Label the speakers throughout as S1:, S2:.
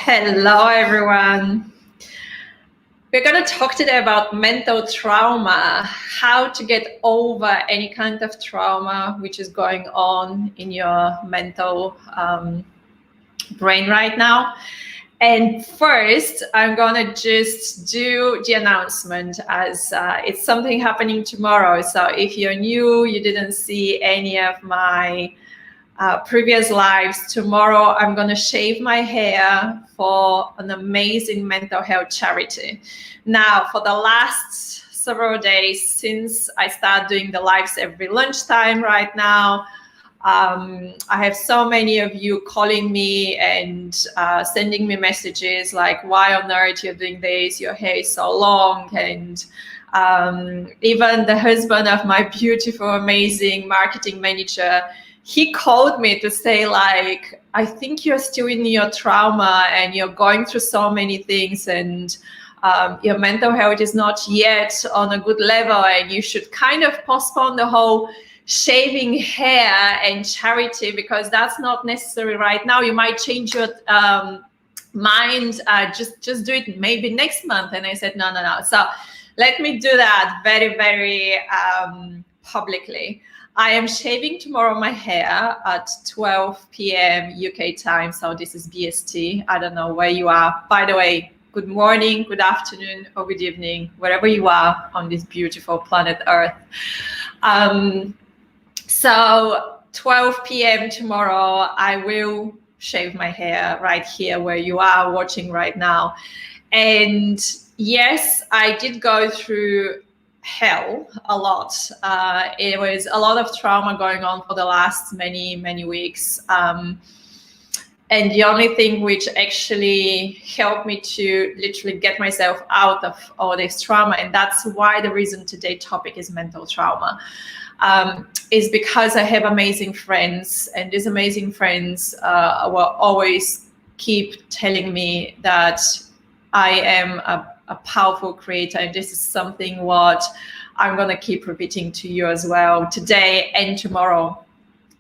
S1: Hello, everyone. We're going to talk today about mental trauma, how to get over any kind of trauma which is going on in your mental brain right now. And first, I'm going to just do the announcement as it's something happening tomorrow. So if you're new, you didn't see any of my previous lives, tomorrow I'm going to shave my hair for an amazing mental health charity. Now, for the last several days since I started doing the lives every lunchtime right now, I have so many of you calling me and sending me messages like, why on earth you're doing this? Your hair is so long. And even the husband of my beautiful, amazing marketing manager, he called me to say, like, I think you're still in your trauma and you're going through so many things, and your mental health is not yet on a good level, and you should kind of postpone the whole shaving hair and charity because that's not necessary right now. You might change your mind, just do it maybe next month. And I said, no. So let me do that very, very publicly. I am shaving tomorrow my hair at 12 p.m. UK time. So this is BST. I don't know where you are. By the way, good morning, good afternoon, or good evening, wherever you are on this beautiful planet Earth. So 12 p.m. tomorrow, I will shave my hair right here where you are watching right now. And yes, I did go through hell a lot. It was a lot of trauma going on for the last many weeks. And the only thing which actually helped me to literally get myself out of all this trauma, and that's why the reason today's topic is mental trauma, is because I have amazing friends, and these amazing friends will always keep telling me that I am a powerful creator, and this is something what I'm going to keep repeating to you as well today and tomorrow.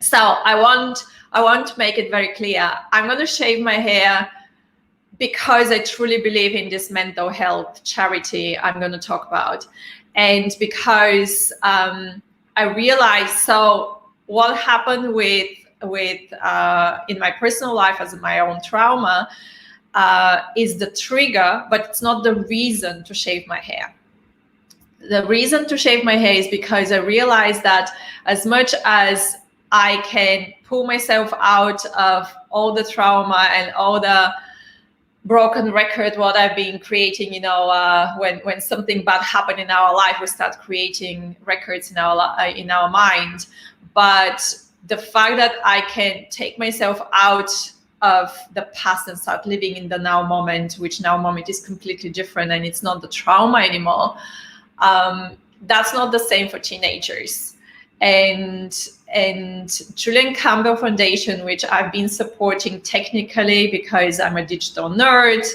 S1: So I want to make it very clear. I'm going to shave my hair because I truly believe in this mental health charity I'm going to talk about, and because I realized, so what happened with in my personal life as my own trauma is the trigger, but it's not the reason to shave my hair. The reason to shave my hair is because I realized that as much as I can pull myself out of all the trauma and all the broken record what I've been creating, when something bad happened in our life, we start creating records in our mind. But the fact that I can take myself out of the past and start living in the now moment, which now moment is completely different and it's not the trauma anymore. That's not the same for teenagers. And Julian Campbell Foundation, which I've been supporting technically because I'm a digital nerd,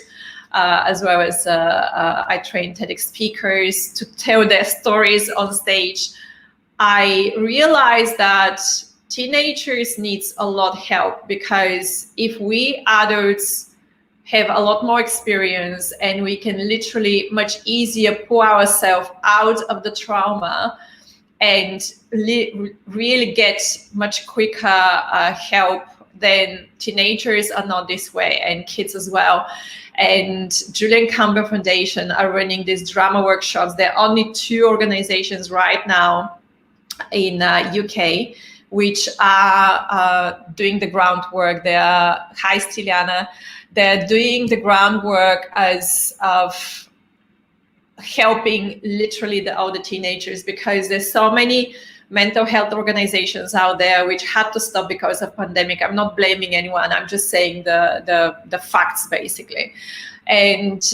S1: as well as I train TEDx speakers to tell their stories on stage. I realized that teenagers needs a lot of help, because if we adults have a lot more experience and we can literally much easier pull ourselves out of the trauma and really get much quicker help, then teenagers are not this way, and kids as well. And Julian Campbell Foundation are running these drama workshops. There are only 2 organizations right now in UK which are doing the groundwork. They are, hi Stiliana, they're doing the groundwork as of helping literally all the teenagers, because there's so many mental health organizations out there which had to stop because of pandemic. I'm not blaming anyone. I'm just saying the facts basically. And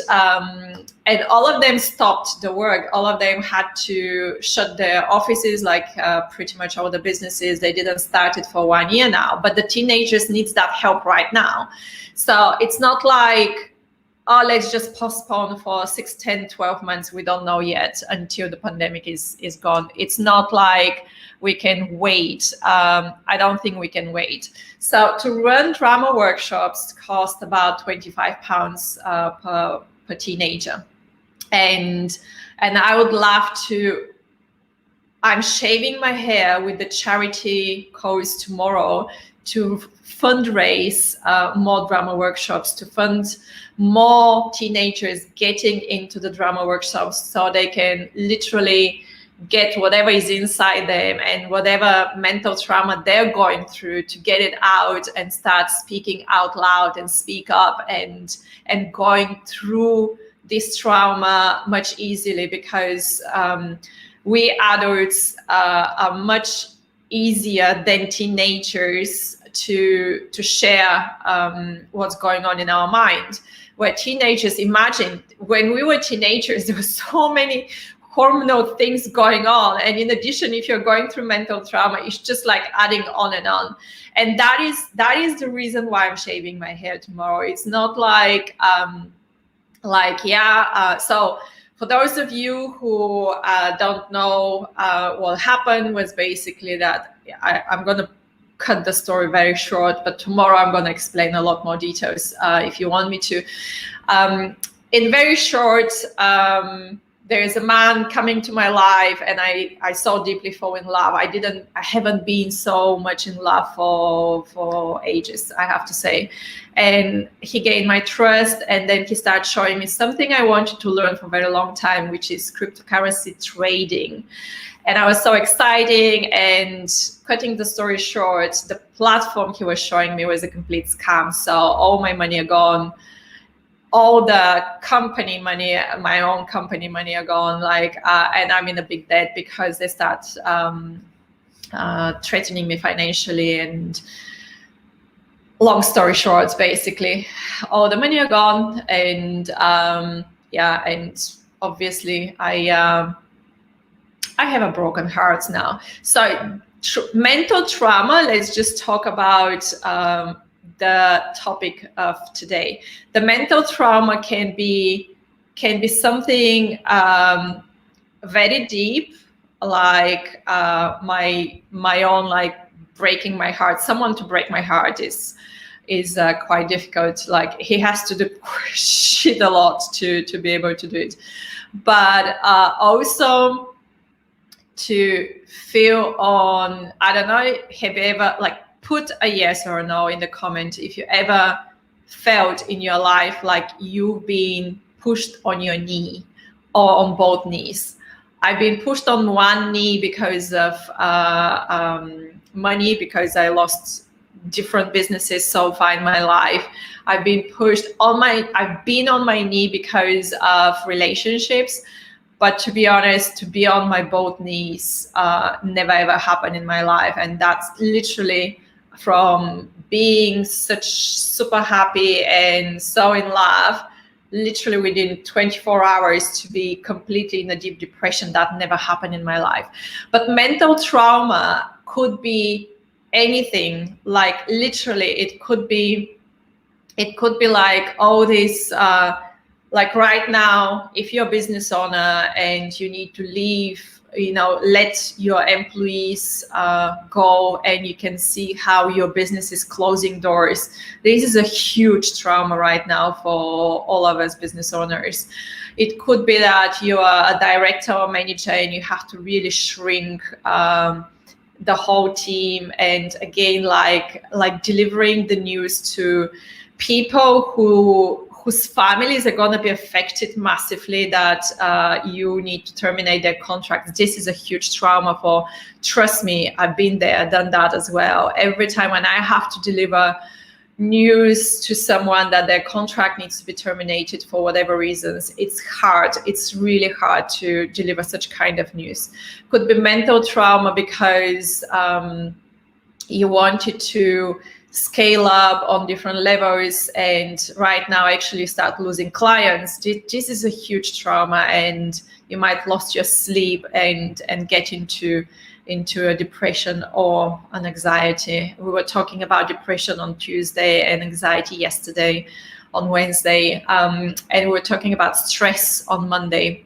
S1: all of them stopped the work. All of them had to shut their offices, like pretty much all the businesses. They didn't start it for 1 year now, but the teenagers needs that help right now. So it's not like oh, let's just postpone for 6, 10, 12 months. We don't know yet until the pandemic is gone. It's not like we can wait. I don't think we can wait. So to run drama workshops cost about £25 per teenager. And I would love to, I'm shaving my hair with the charity cause tomorrow to fundraise more drama workshops, to fund more teenagers getting into the drama workshops so they can literally get whatever is inside them and whatever mental trauma they're going through, to get it out and start speaking out loud and speak up and going through this trauma much easily, because we adults are much easier than teenagers to share what's going on in our mind. Where teenagers, imagine when we were teenagers, there were so many hormonal things going on, and in addition, if you're going through mental trauma, it's just like adding on and on. And that is the reason why I'm shaving my hair tomorrow. It's not like so for those of you who don't know, what happened was basically that I'm going to cut the story very short, but tomorrow I'm going to explain a lot more details if you want me to. In very short, there is a man coming to my life, and I so deeply fall in love. I haven't been so much in love for ages, I have to say. And he gained my trust, and then he started showing me something I wanted to learn for a very long time, which is cryptocurrency trading. And I was so excited, and cutting the story short, the platform he was showing me was a complete scam. So all my money are gone. All the company money, my own company money are gone. And I'm in a big debt because they start threatening me financially. And long story short, basically, all the money are gone. And and obviously I have a broken heart now. So mental trauma, let's just talk about the topic of today. The mental trauma can be something very deep, like my own, like breaking my heart. Someone to break my heart is quite difficult. Like he has to do shit a lot to be able to do it. But also to feel on, I don't know, have you ever put a yes or a no in the comment if you ever felt in your life like you've been pushed on your knee or on both knees. I've been pushed on one knee because of money, because I lost different businesses so far in my life. I've been on my knee because of relationships. But to be honest, to be on my both knees never ever happened in my life. And that's literally from being such super happy and so in love, literally within 24 hours to be completely in a deep depression. That never happened in my life. But mental trauma could be anything. Like literally it could be like all this, like right now, if you're a business owner and you need to leave, let your employees go, and you can see how your business is closing doors. This is a huge trauma right now for all of us business owners. It could be that you are a director or manager and you have to really shrink the whole team, and again, like delivering the news to people whose families are going to be affected massively, that you need to terminate their contracts. This is a huge trauma for, trust me, I've been there, done that as well. Every time when I have to deliver news to someone that their contract needs to be terminated for whatever reasons, it's hard. It's really hard to deliver such kind of news. Could be mental trauma because you wanted to scale up on different levels, and right now actually start losing clients. This is a huge trauma, and you might lost your sleep and get into into a depression or an anxiety. We were talking about depression on Tuesday and anxiety yesterday on Wednesday, and we were talking about stress on Monday.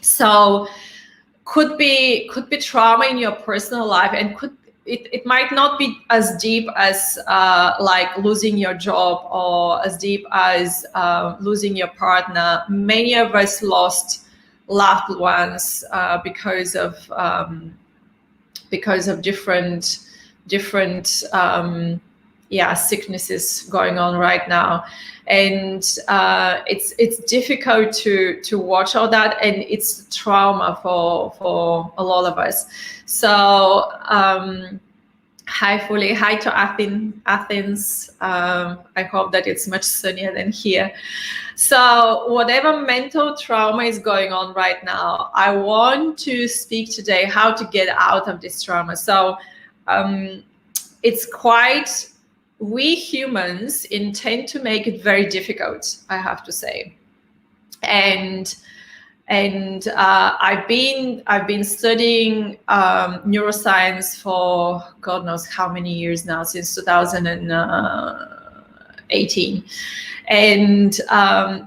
S1: So could be trauma in your personal life, and it might not be as deep as like losing your job, or as deep as losing your partner. Many of us lost loved ones because of different sicknesses going on right now, and it's difficult to watch all that, and it's trauma for a lot of us. So hi Fully, hi to Athens. I hope that it's much sunnier than here. So whatever mental trauma is going on right now, I want to speak today how to get out of this trauma. So it's quite, we humans intend to make it very difficult, I have to say. And I've been studying neuroscience for God knows how many years now, since 2018. And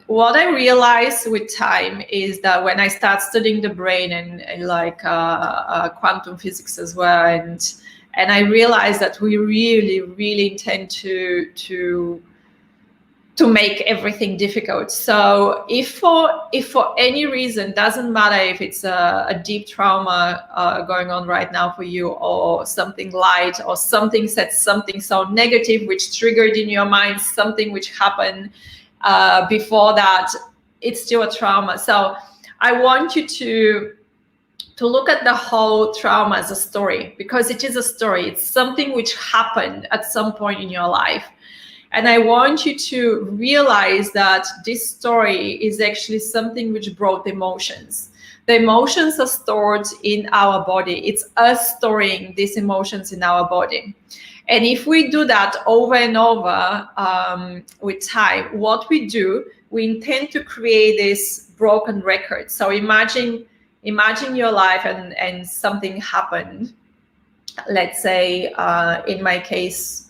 S1: what I realized with time is that when I start studying the brain and like quantum physics as well, and I realized that we really intend to make everything difficult. So if for any reason, doesn't matter if it's a deep trauma going on right now for you, or something light, or something so negative which triggered in your mind something which happened before that, it's still a trauma. So I want you to look at the whole trauma as a story, because it is a story. It's something which happened at some point in your life. And I want you to realize that this story is actually something which brought emotions. The emotions are stored in our body. It's us storing these emotions in our body. And if we do that over and over with time, what we do, we intend to create this broken record. So imagine your life and something happened. Let's say in my case,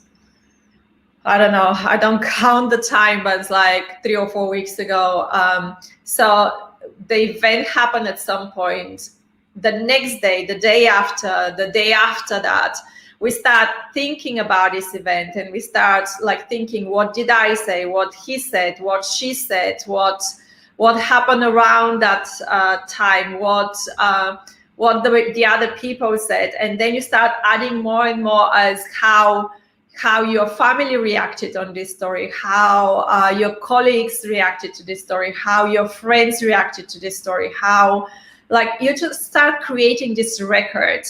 S1: I don't know, I don't count the time, but it's like 3 or 4 weeks ago. So the event happened at some point. The next day, the day after that, we start thinking about this event, and we start like thinking, what did I say, what he said, what she said, what happened around that time, what the other people said. And then you start adding more and more as how your family reacted on this story, how your colleagues reacted to this story, how your friends reacted to this story, how, like, you just start creating this record.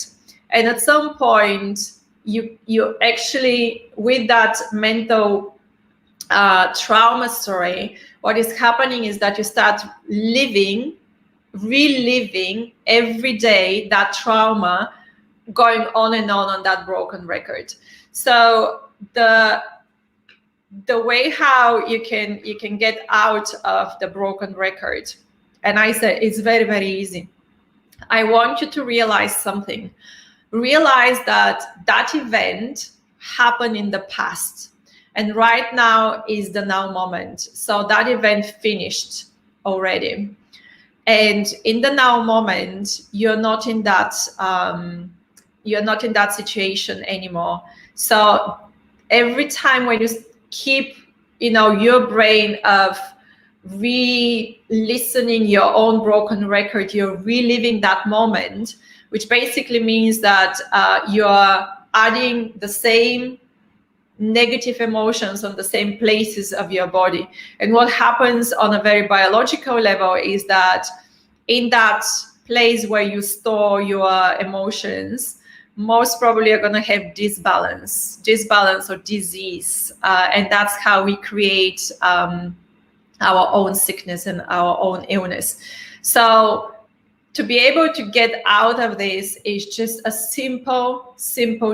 S1: And at some point, you actually, with that mental trauma story, what is happening is that you start reliving every day that trauma, going on and on that broken record. So the way how you can get out of the broken record, and I said it's very, very easy. I want you to realize something. Realize that event happened in the past, and right now is the now moment. So that event finished already, and in the now moment, you're not in that situation anymore. So every time when you keep, your brain of re-listening your own broken record, you're reliving that moment, which basically means that you're adding the same negative emotions on the same places of your body. And what happens on a very biological level is that in that place where you store your emotions, most probably you're going to have disbalance or disease. And that's how we create our own sickness and our own illness. So to be able to get out of this is just a simple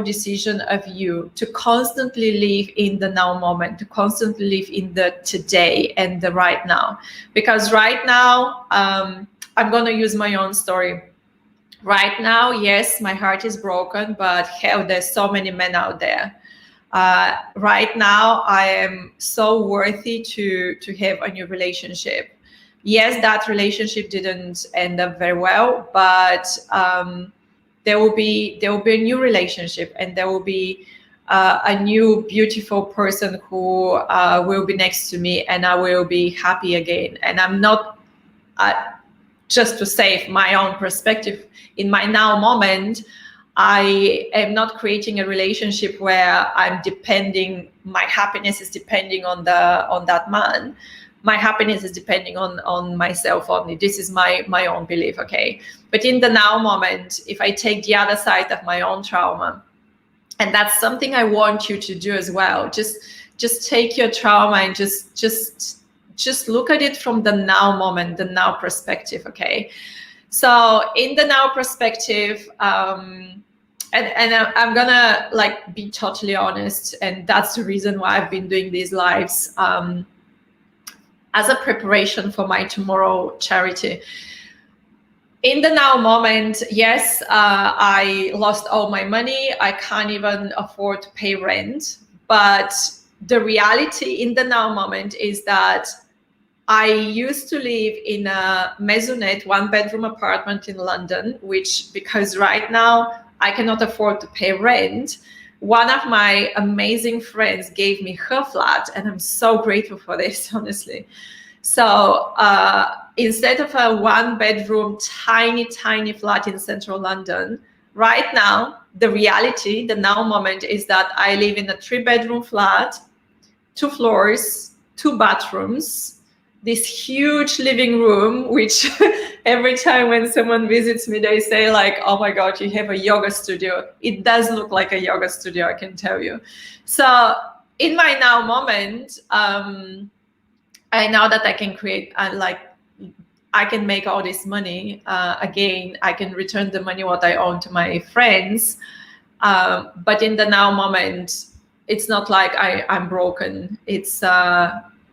S1: decision of you to constantly live in the now moment, to constantly live in the today and the right now. Because right now, I'm going to use my own story. Right now, yes, my heart is broken, but hell, there's so many men out there. Right now, I am so worthy to have a new relationship. Yes, that relationship didn't end up very well, but there will be a new relationship, and there will be a new beautiful person who will be next to me, and I will be happy again. And I'm not just to save my own perspective in my now moment. I am not creating a relationship where I'm depending, my happiness is depending on that man. My happiness is depending on myself only. This is my own belief, okay? But in the now moment, if I take the other side of my own trauma, and that's something I want you to do as well, just take your trauma and just look at it from the now moment, the now perspective, okay? So in the now perspective, and I'm gonna like be totally honest, and that's the reason why I've been doing these lives as a preparation for my tomorrow charity. In the now moment, yes, I lost all my money. I can't even afford to pay rent. But the reality in the now moment is that I used to live in a maisonette, 1-bedroom apartment in London, which, because right now I cannot afford to pay rent, one of my amazing friends gave me her flat, and I'm so grateful for this, honestly. So instead of a 1-bedroom, tiny flat in central London, right now, the reality, the now moment is that I live in a 3-bedroom flat, 2 floors, 2 bathrooms, this huge living room, which every time when someone visits me, they say like, oh my God, you have a yoga studio. It does look like a yoga studio, I can tell you. So in my now moment, I know that I can create, I can make all this money. Again, I can return the money what I own to my friends. But in the now moment, it's not like I'm broken. It's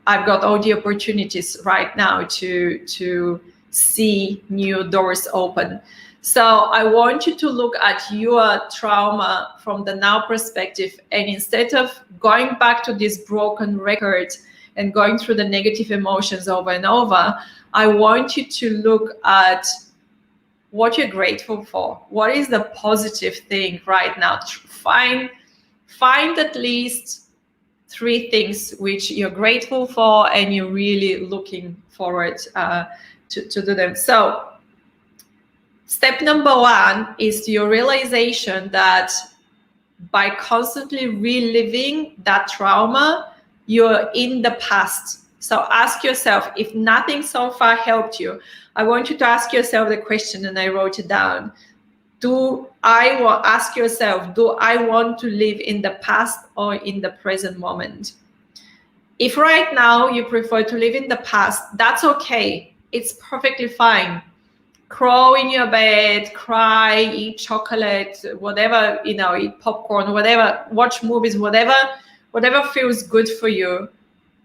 S1: I've got all the opportunities right now to see new doors open. So I want you to look at your trauma from the now perspective, and instead of going back to this broken record and going through the negative emotions over and over, I want you to look at what you're grateful for. What is the positive thing right now? Find at least 3 things which you're grateful for and you're really looking forward to do them. So step number 1 is your realization that by constantly reliving that trauma, you're in the past. So ask yourself, if nothing so far helped you, I want you to ask yourself the question, and I wrote it down. Ask yourself, do I want to live in the past or in the present moment? If right now you prefer to live in the past, that's okay. It's perfectly fine. Crawl in your bed, cry, eat chocolate, whatever, eat popcorn, whatever, watch movies, whatever feels good for you,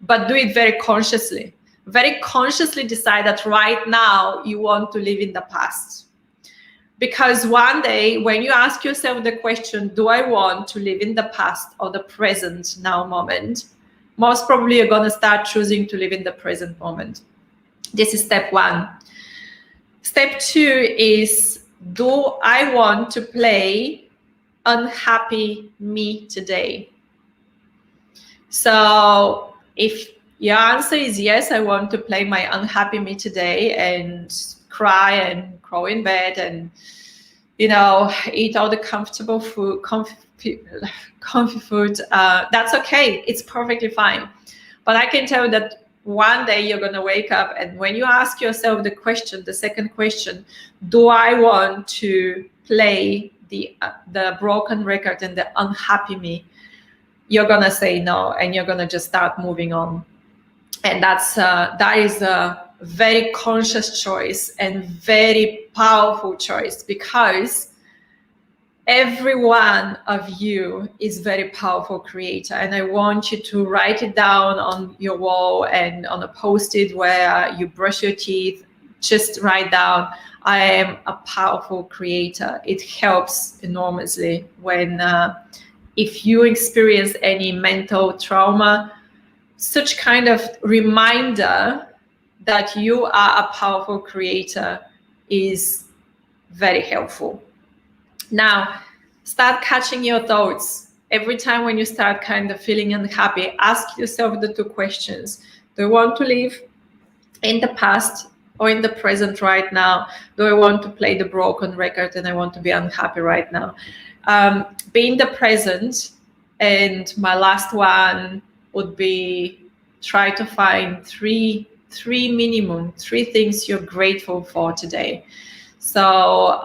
S1: but do it very consciously. Very consciously decide that right now you want to live in the past. Because one day when you ask yourself the question, do I want to live in the past or the present now moment, most probably you're going to start choosing to live in the present moment. This is step 1. Step 2 is, do I want to play unhappy me today? So if your answer is yes, I want to play my unhappy me today and cry and crawl in bed and, eat all the comfortable food, comfy food, that's okay. It's perfectly fine. But I can tell you that one day you're going to wake up, and when you ask yourself the second question, do I want to play the broken record and the unhappy me? You're going to say no, and you're going to just start moving on. And that is a very conscious choice and very powerful choice, because every one of you is very powerful creator. And I want you to write it down on your wall and on a post-it where you brush your teeth. just write down, I am a powerful creator. It helps enormously when, if you experience any mental trauma, such kind of reminder that you are a powerful creator is very helpful. Now, start catching your thoughts. Every time when you start kind of feeling unhappy, ask yourself the 2 questions. Do I want to live in the past or in the present right now? Do I want to play the broken record and I want to be unhappy right now? Be in the present. And my last one would be, try to find three things you're grateful for today. So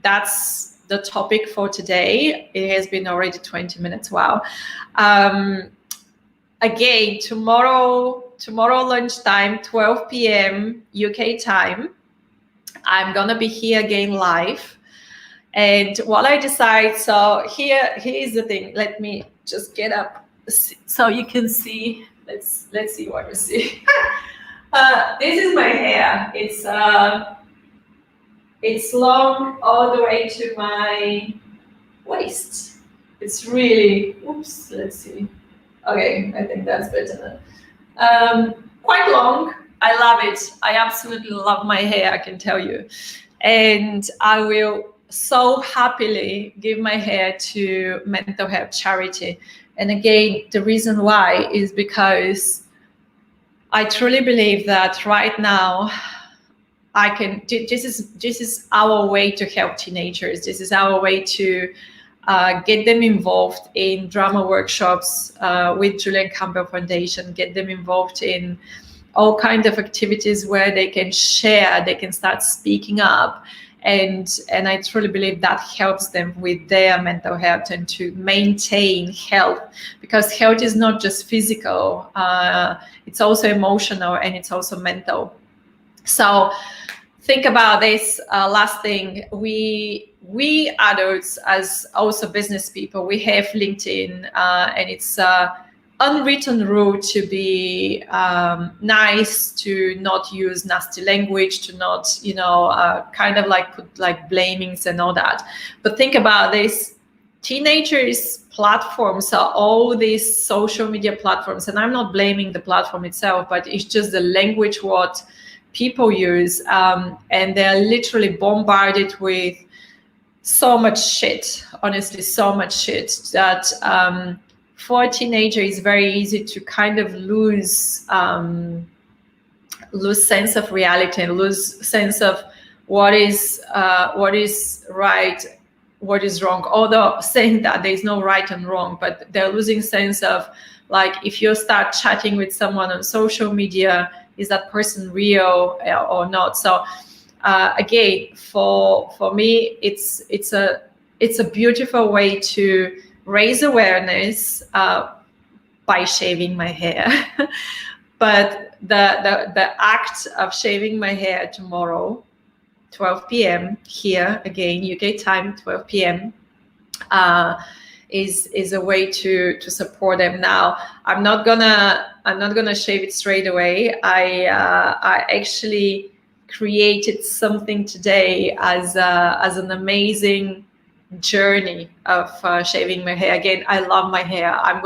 S1: that's the topic for today. It has been already 20 minutes. Wow. Again, tomorrow lunchtime, 12 p.m. UK time, I'm gonna be here again live. And what I decide, so here's the thing. Let me just get up so you can see. Let's see what you see. This is my hair. It's long all the way to my waist. It's really, oops, let's see. Okay, I think that's better now. Quite long. I love it. I absolutely love my hair, I can tell you. And I will so happily give my hair to mental health charity. And again, the reason why is because I truly believe that right now this is our way to help teenagers. This is our way to get them involved in drama workshops with Julian Campbell Foundation, get them involved in all kinds of activities where they can share, they can start speaking up. And I truly believe that helps them with their mental health and to maintain health, because health is not just physical, it's also emotional and it's also mental. So think about this. Last thing, we adults, as also business people, we have LinkedIn, and it's unwritten rule to be nice, to not use nasty language, to not, kind of like put like blamings and all that. But think about this. Teenagers' platforms are all these social media platforms, and I'm not blaming the platform itself, but it's just the language what people use, and they're literally bombarded with so much shit, honestly, so much shit that for a teenager it's very easy to kind of lose sense of reality and lose sense of what is right, what is wrong, although saying that there's no right and wrong, but they're losing sense of, like, if you start chatting with someone on social media, is that person real or not? So again, for me, it's a beautiful way to raise awareness by shaving my hair. But the act of shaving my hair tomorrow, 12 p.m. here, again, UK time, 12 p.m. Is a way to support them. Now, I'm not gonna shave it straight away. I actually created something today as an amazing journey of shaving my hair. Again, I love my hair. I'm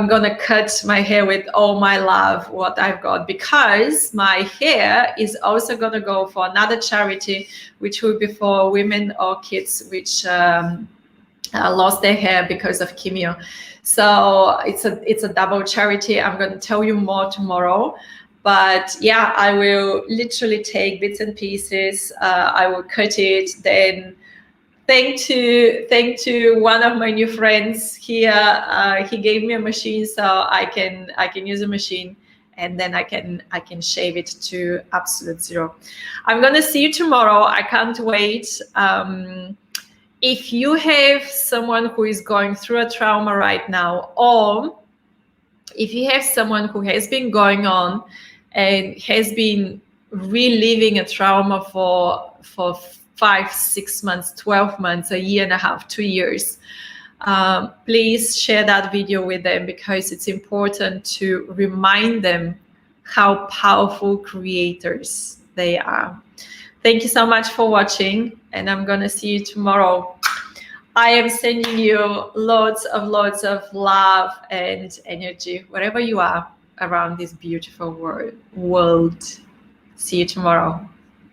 S1: gonna cut my hair with all my love, what I've got, because my hair is also gonna go for another charity, which will be for women or kids which lost their hair because of chemo. So it's a double charity. I'm gonna tell you more tomorrow. But yeah, I will literally take bits and pieces. I will cut it. Then, thanks to one of my new friends here. He gave me a machine, so I can use a machine, and then I can shave it to absolute zero. I'm gonna see you tomorrow. I can't wait. If you have someone who is going through a trauma right now, or if you have someone who has been going on and has been reliving a trauma for 5, 6 months, 12 months, a year and a half, 2 years, please share that video with them, because it's important to remind them how powerful creators they are. Thank you so much for watching, and I'm gonna see you tomorrow. I am sending you lots of love and energy wherever you are around this beautiful world. See you tomorrow.